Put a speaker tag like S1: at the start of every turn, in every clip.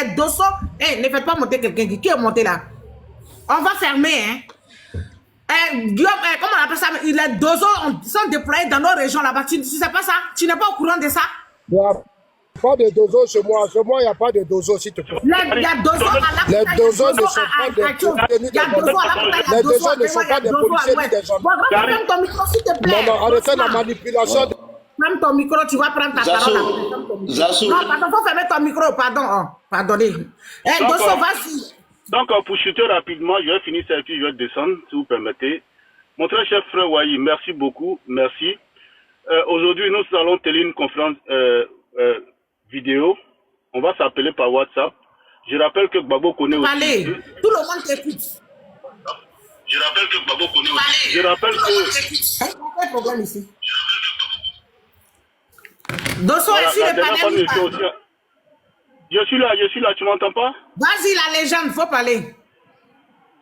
S1: des dossiers. Eh, ne faites pas monter quelqu'un. Qui est monté là? On va fermer, hein. Guillaume, comment on appelle ça? Les dozos sont déployés dans nos régions là-bas. Tu ne sais pas ça? Tu n'es pas au courant de ça?
S2: Il n'y a pas de dozos chez moi. Chez moi, il n'y a pas de dozos, s'il te plaît.
S1: Il y a dozos à la
S2: Les dozos ne sont pas des policiers. Les dozos ne sont pas des policiers ni des gendarmes.
S1: Ferme ton micro, s'il te plaît.
S2: Non, arrêtez la manipulation.
S1: Ferme ton micro, tu vas prendre ta parole.
S3: Zassou.
S1: Non, pardon, faut fermer ton micro, pardon. Pardonnez. Dosso, vas-y.
S3: Donc, pour chuter rapidement, je vais finir ça et puis je vais descendre, si vous permettez. Mon très cher frère Wahi, merci beaucoup, merci. Aujourd'hui, nous allons tenir une conférence vidéo. On va s'appeler par WhatsApp. Je rappelle que Gbagbo connaît aussi.
S1: Allez, tout le monde t'écoute.
S3: Je rappelle que Gbagbo connaît aussi. Je rappelle que...
S1: Quel problème ici? Dosso
S3: Voilà,
S1: est sur le panel.
S3: Je suis là, tu m'entends pas?
S1: Vas-y, la légende, faut parler.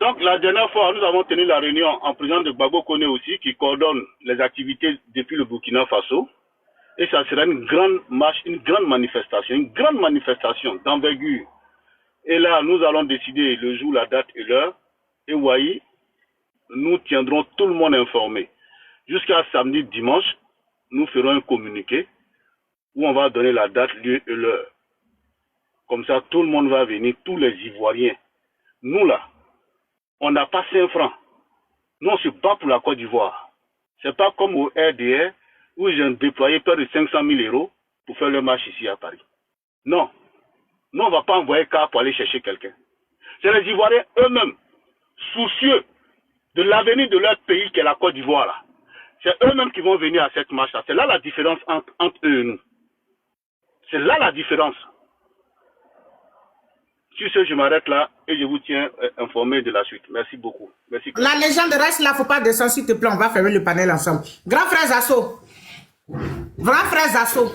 S3: Donc, la dernière fois, nous avons tenu la réunion en présence de Gbagbo Koné aussi, qui coordonne les activités depuis le Burkina Faso. Et ça sera une grande marche, une grande manifestation d'envergure. Et là, nous allons décider le jour, la date et l'heure. Et Wahi, nous tiendrons tout le monde informé. Jusqu'à samedi, dimanche, nous ferons un communiqué où on va donner la date, lieu et l'heure. Comme ça, tout le monde va venir, tous les Ivoiriens. Nous, là, on n'a pas 5 francs. Nous, on se bat pour la Côte d'Ivoire. Ce n'est pas comme au RDR, où ils ont déployé près de 500 000 euros pour faire le marche ici à Paris. Non. Nous, on ne va pas envoyer car pour aller chercher quelqu'un. C'est les Ivoiriens eux-mêmes, soucieux de l'avenir de leur pays, qui est la Côte d'Ivoire, là. C'est eux-mêmes qui vont venir à cette marche-là. C'est là la différence entre eux et nous. C'est là la différence. Sur ce, je m'arrête là et je vous tiens informé de la suite. Merci beaucoup. Merci.
S1: La légende reste là, il ne faut pas descendre, s'il te plaît, on va fermer le panel ensemble. Grand frère Zasso. Grand frère Zasso.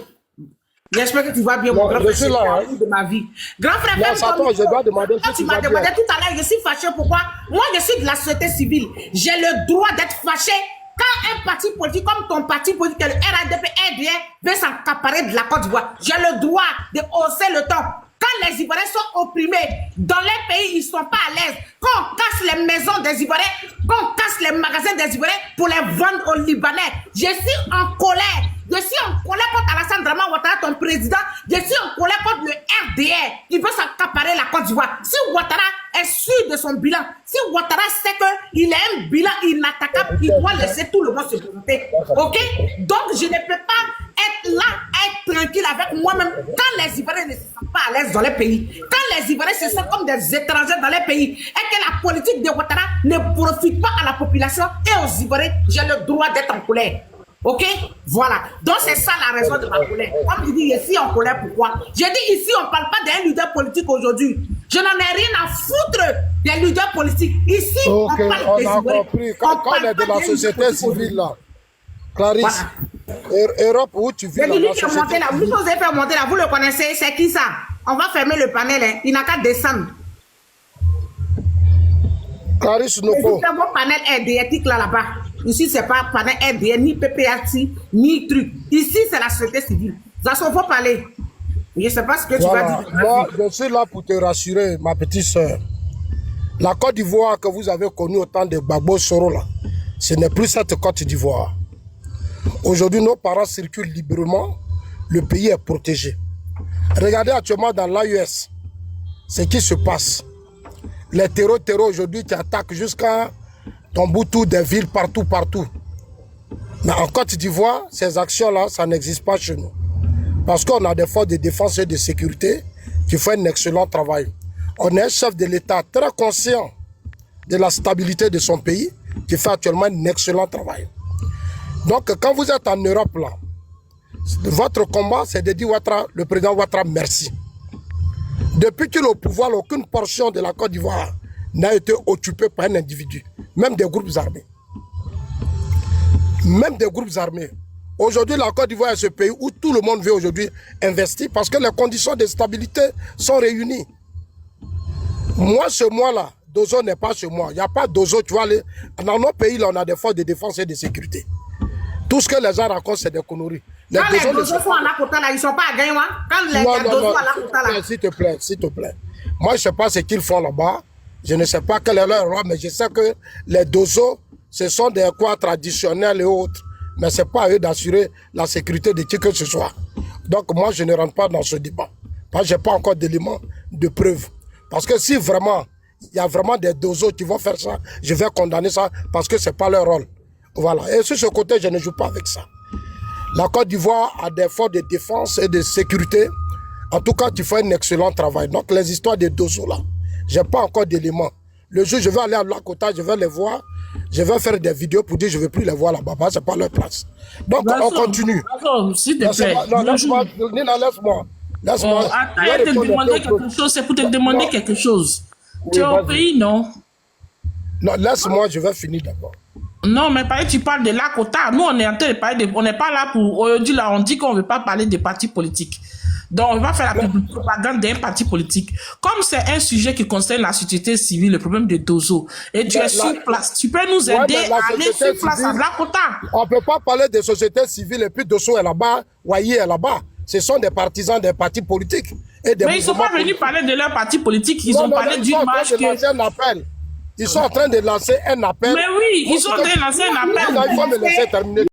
S1: J'espère que tu vas bien, mon grand frère.
S2: Je suis là,
S1: de ma vie. Grand frère,
S2: je dois demander si
S1: tu m'as demandé tout à l'heure, je suis fâché. Pourquoi? Moi, je suis de la société civile. J'ai le droit d'être fâché quand un parti politique comme ton parti politique, le RADP, RDR, veut s'accaparer de la Côte d'Ivoire. J'ai le droit de hausser le ton. Quand les Ivoiriens sont opprimés, dans les pays, ils ne sont pas à l'aise. Quand on casse les maisons des Ivoiriens, quand on casse les magasins des Ivoiriens pour les vendre aux Libanais, je suis en colère. Je suis en colère contre Alassane Draman Ouattara, ton président. Je suis en colère contre le RDR qui veut s'accaparer la Côte d'Ivoire. Si Ouattara est sûr de son bilan, si Ouattara sait qu'il a un bilan inattaquable, il doit laisser tout le monde se présenter. Ok? Donc, je ne peux pas être là, être tranquille avec moi-même quand les Ivoiriens ne se sentent pas à l'aise dans les pays. Quand les Ivoiriens se sentent comme des étrangers dans les pays et que la politique de Ouattara ne profite pas à la population et aux Ivoiriens, j'ai le droit d'être en colère. Ok? Voilà. Donc, c'est ça la raison de ma colère. Comme je dis, ici en colère, pourquoi? Je dis ici, on ne parle pas d'un leader politique aujourd'hui. Je n'en ai rien à foutre des leaders politiques. Ici, on parle des Ivoiriens.
S2: Quand on est de la société civile, là, Clarisse, Europe, où tu vis,
S1: vous osez faire monter là, vous le connaissez, c'est qui ça? On va fermer le panel, hein. Il n'a qu'à descendre.
S2: Clarisse Noko.
S1: C'est mon panel RDR là-bas. Ici, c'est pas panel RDR, ni PPAT, ni truc. Ici, c'est la société civile. Ça s'en faut parler. Je ne sais pas ce que tu vas dire.
S2: Moi, je suis là pour te rassurer, ma petite soeur. La Côte d'Ivoire que vous avez connue au temps de Gbagbo Soro, là, ce n'est plus cette Côte d'Ivoire. Aujourd'hui, nos parents circulent librement. Le pays est protégé. Regardez actuellement dans l'AUS ce qui se passe. Les terreaux aujourd'hui qui attaquent jusqu'à Tombouctou, des villes partout. Mais en Côte d'Ivoire, ces actions-là, ça n'existe pas chez nous. Parce qu'on a des forces de défense et de sécurité qui font un excellent travail. On est un chef de l'État très conscient de la stabilité de son pays qui fait actuellement un excellent travail. Donc, quand vous êtes en Europe, là, votre combat, c'est de dire le président Ouattara, merci. Depuis qu'il est au pouvoir, aucune portion de la Côte d'Ivoire n'a été occupée par un individu, même des groupes armés. Même des groupes armés. Aujourd'hui, la Côte d'Ivoire est ce pays où tout le monde veut aujourd'hui investir parce que les conditions de stabilité sont réunies. Moi, chez moi, là, Dozo n'est pas chez moi. Il n'y a pas Dozo, tu vois. Dans nos pays, là, on a des forces de défense et de sécurité. Tout ce que les gens racontent, c'est des conneries.
S1: Quand les dozos sont à Lakota, là, ils ne sont pas à Gaïwa. Quand les dozos à Lakota, là.
S2: S'il te plaît, s'il te plaît. Moi, je ne sais pas ce qu'ils font là-bas. Je ne sais pas quel est leur rôle, mais je sais que les dozos, ce sont des quoi traditionnels et autres. Mais ce n'est pas à eux d'assurer la sécurité de qui que ce soit. Donc, moi, je ne rentre pas dans ce débat. Parce que je n'ai pas encore d'éléments de preuve. Parce que si vraiment, il y a vraiment des dozos qui vont faire ça, je vais condamner ça parce que ce n'est pas leur rôle. Voilà. Et sur ce côté, je ne joue pas avec ça. La Côte d'Ivoire a des forces de défense et de sécurité. En tout cas, tu fais un excellent travail. Donc, les histoires des dozos là, je n'ai pas encore d'éléments. Le jour, je vais aller à Lakota, je vais les voir. Je vais faire des vidéos pour dire que je ne veux plus les voir là-bas. Ce n'est pas leur place. Donc, on continue.
S4: S'il te plaît.
S2: Non, laisse-moi. Nina, laisse-moi. Laisse-moi.
S4: Attends, te demander quelque chose. C'est pour te demander quelque chose. Tu es au pays, non?
S2: Non, laisse-moi, je vais finir d'abord.
S4: Non, mais tu parles de Lakota. Nous, on est en train de parler on n'est pas là pour... Aujourd'hui, là, on dit qu'on ne veut pas parler des partis politiques. Donc, on va faire la propagande d'un parti politique. Comme c'est un sujet qui concerne la société civile, le problème de Dozo, et tu es sur place, tu peux nous aider à aller sur place à Lakota.
S2: On ne peut pas parler de société civile et puis Dozo est là-bas, Wayi est là-bas. Ce sont des partisans des partis politiques. Et des
S4: mais ils ne sont pas venus parler de leur parti politique. Ils ont parlé d'une marche que...
S2: Ils sont en train de lancer un appel.
S4: Mais oui, ils sont en train de lancer un appel.
S2: Il faut me laisser terminer.